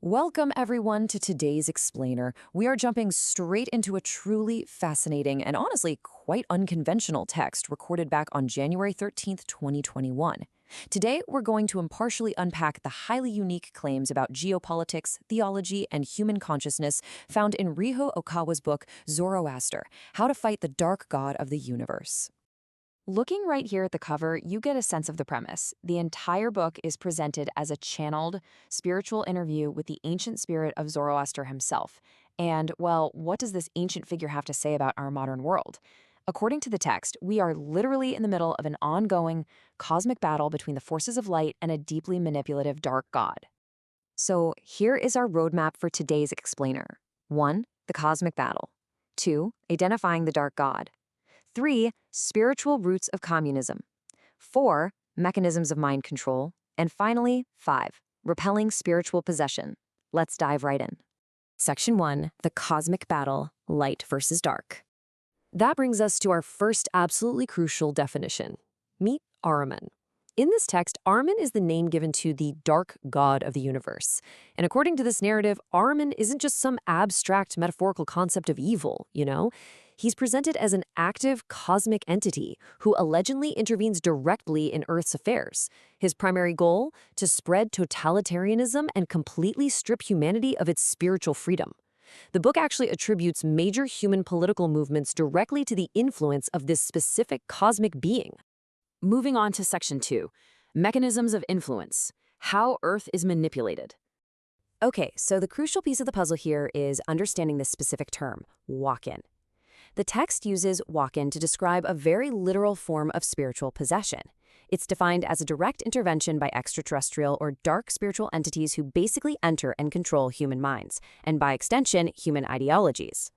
Welcome, everyone, to today's Explainer. We are jumping straight into a truly fascinating and honestly quite unconventional text recorded back on January 13th, 2021. Today, we're going to impartially unpack the highly unique claims about geopolitics, theology, and human consciousness found in Ryuho Okawa's book, Zoroaster, How to Fight the Dark God of the Universe. Looking right here at the cover, you get a sense of the premise. The entire book is presented as a channeled, spiritual interview with the ancient spirit of Zoroaster himself. And, well, what does this ancient figure have to say about our modern world? According to the text, we are literally in the middle of an ongoing, cosmic battle between the forces of light and a deeply manipulative dark god. So here is our roadmap for today's Explainer. 1. The cosmic battle. 2. Identifying the dark god. 3. Spiritual roots of communism. 4. Mechanisms of mind control. And finally, 5. Repelling spiritual possession. Let's dive right in. Section 1. The cosmic battle, light versus dark. That brings us to our first absolutely crucial definition. Meet Ahriman. In this text, Ahriman is the name given to the dark god of the universe. And according to this narrative, Ahriman isn't just some abstract metaphorical concept of evil, He's presented as an active cosmic entity who allegedly intervenes directly in Earth's affairs. His primary goal? To spread totalitarianism and completely strip humanity of its spiritual freedom. The book actually attributes major human political movements directly to the influence of this specific cosmic being. Moving on to Section 2, Mechanisms of Influence, How Earth is Manipulated. Okay, so the crucial piece of the puzzle here is understanding this specific term, walk-in. The text uses walk-in to describe a very literal form of spiritual possession. It's defined as a direct intervention by extraterrestrial or dark spiritual entities who basically enter and control human minds, and by extension, human ideologies.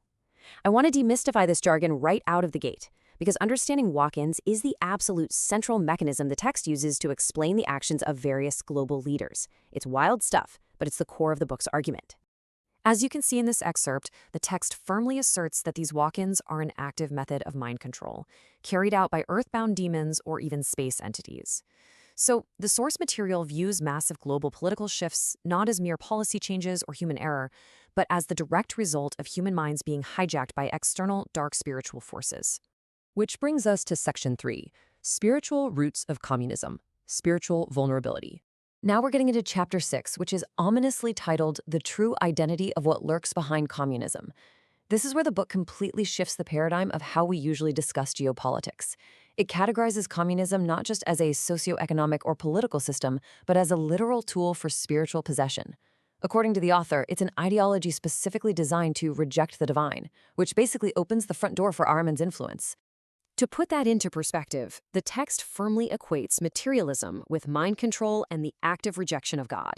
I want to demystify this jargon right out of the gate, because understanding walk-ins is the absolute central mechanism the text uses to explain the actions of various global leaders. It's wild stuff, but it's the core of the book's argument. As you can see in this excerpt, the text firmly asserts that these walk-ins are an active method of mind control, carried out by earthbound demons or even space entities. So, the source material views massive global political shifts not as mere policy changes or human error, but as the direct result of human minds being hijacked by external dark spiritual forces. Which brings us to Section 3, Spiritual Roots of Communism, Spiritual Vulnerability. Now we're getting into Chapter 6, which is ominously titled The True Identity of What Lurks Behind Communism. This is where the book completely shifts the paradigm of how we usually discuss geopolitics. It categorizes communism not just as a socioeconomic or political system, but as a literal tool for spiritual possession. According to the author, it's an ideology specifically designed to reject the divine, which basically opens the front door for Ahriman's influence. To put that into perspective, the text firmly equates materialism with mind control and the active rejection of God.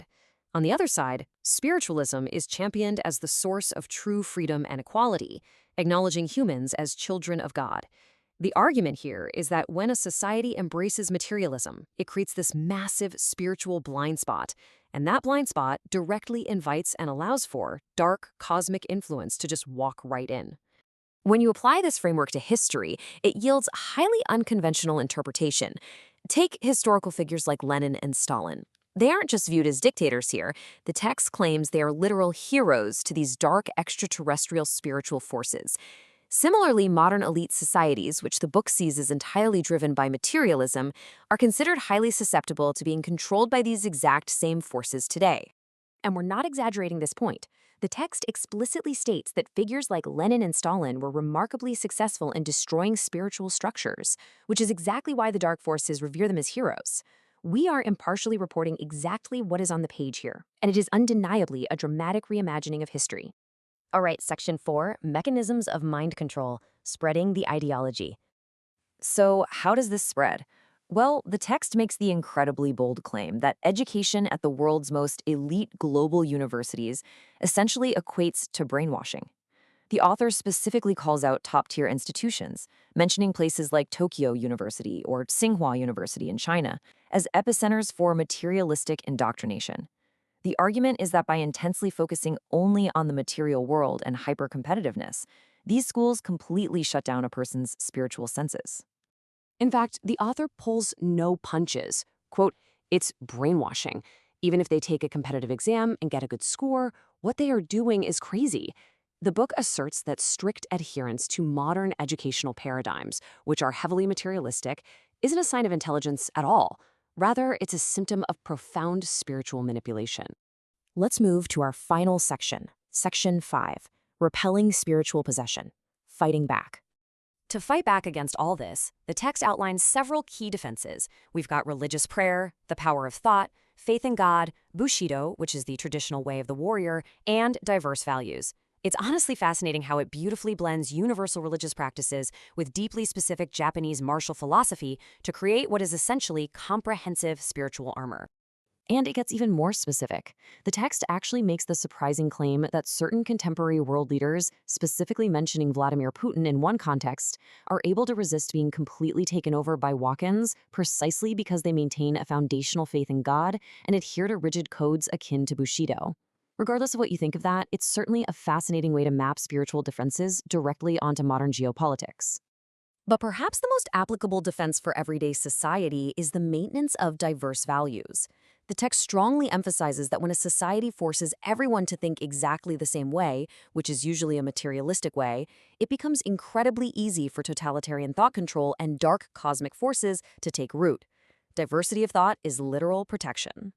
On the other side, spiritualism is championed as the source of true freedom and equality, acknowledging humans as children of God. The argument here is that when a society embraces materialism, it creates this massive spiritual blind spot, and that blind spot directly invites and allows for dark cosmic influence to just walk right in. When you apply this framework to history, it yields highly unconventional interpretation. Take historical figures like Lenin and Stalin. They aren't just viewed as dictators here. The text claims they are literal heroes to these dark extraterrestrial spiritual forces. Similarly, modern elite societies, which the book sees as entirely driven by materialism, are considered highly susceptible to being controlled by these exact same forces today. And we're not exaggerating this point. The text explicitly states that figures like Lenin and Stalin were remarkably successful in destroying spiritual structures, which is exactly why the dark forces revere them as heroes. We are impartially reporting exactly what is on the page here, and it is undeniably a dramatic reimagining of history. All right, Section 4, Mechanisms of Mind Control, Spreading the Ideology. So, how does this spread? Well, the text makes the incredibly bold claim that education at the world's most elite global universities essentially equates to brainwashing. The author specifically calls out top-tier institutions, mentioning places like Tokyo University or Tsinghua University in China as epicenters for materialistic indoctrination. The argument is that by intensely focusing only on the material world and hyper-competitiveness, these schools completely shut down a person's spiritual senses. In fact, the author pulls no punches. Quote, "It's brainwashing. Even if they take a competitive exam and get a good score, what they are doing is crazy. The book asserts that strict adherence to modern educational paradigms, which are heavily materialistic, isn't a sign of intelligence at all. Rather, it's a symptom of profound spiritual manipulation. Let's move to our final section, Section 5, Repelling Spiritual Possession, Fighting Back. To fight back against all this, the text outlines several key defenses. We've got religious prayer, the power of thought, faith in God, Bushido, which is the traditional way of the warrior, and diverse values. It's honestly fascinating how it beautifully blends universal religious practices with deeply specific Japanese martial philosophy to create what is essentially comprehensive spiritual armor. And it gets even more specific. The text actually makes the surprising claim that certain contemporary world leaders, specifically mentioning Vladimir Putin in one context, are able to resist being completely taken over by walk-ins precisely because they maintain a foundational faith in God and adhere to rigid codes akin to Bushido. Regardless of what you think of that, it's certainly a fascinating way to map spiritual differences directly onto modern geopolitics. But perhaps the most applicable defense for everyday society is the maintenance of diverse values. The text strongly emphasizes that when a society forces everyone to think exactly the same way, which is usually a materialistic way, it becomes incredibly easy for totalitarian thought control and dark cosmic forces to take root. Diversity of thought is literal protection.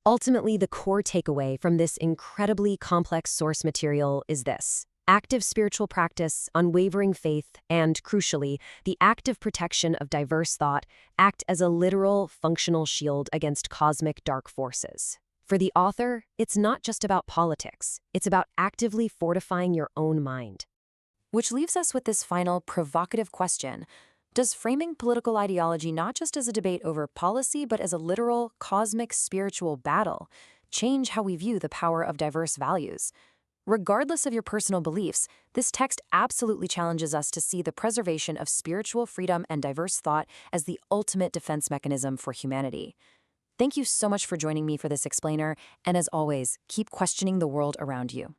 Ultimately, the core takeaway from this incredibly complex source material is this: active spiritual practice, unwavering faith, and, crucially, the active protection of diverse thought act as a literal, functional shield against cosmic dark forces. For the author, it's not just about politics. It's about actively fortifying your own mind. Which leaves us with this final provocative question. Does framing political ideology not just as a debate over policy, but as a literal, cosmic, spiritual battle change how we view the power of diverse values? Regardless of your personal beliefs, this text absolutely challenges us to see the preservation of spiritual freedom and diverse thought as the ultimate defense mechanism for humanity. Thank you so much for joining me for this explainer, and as always, keep questioning the world around you.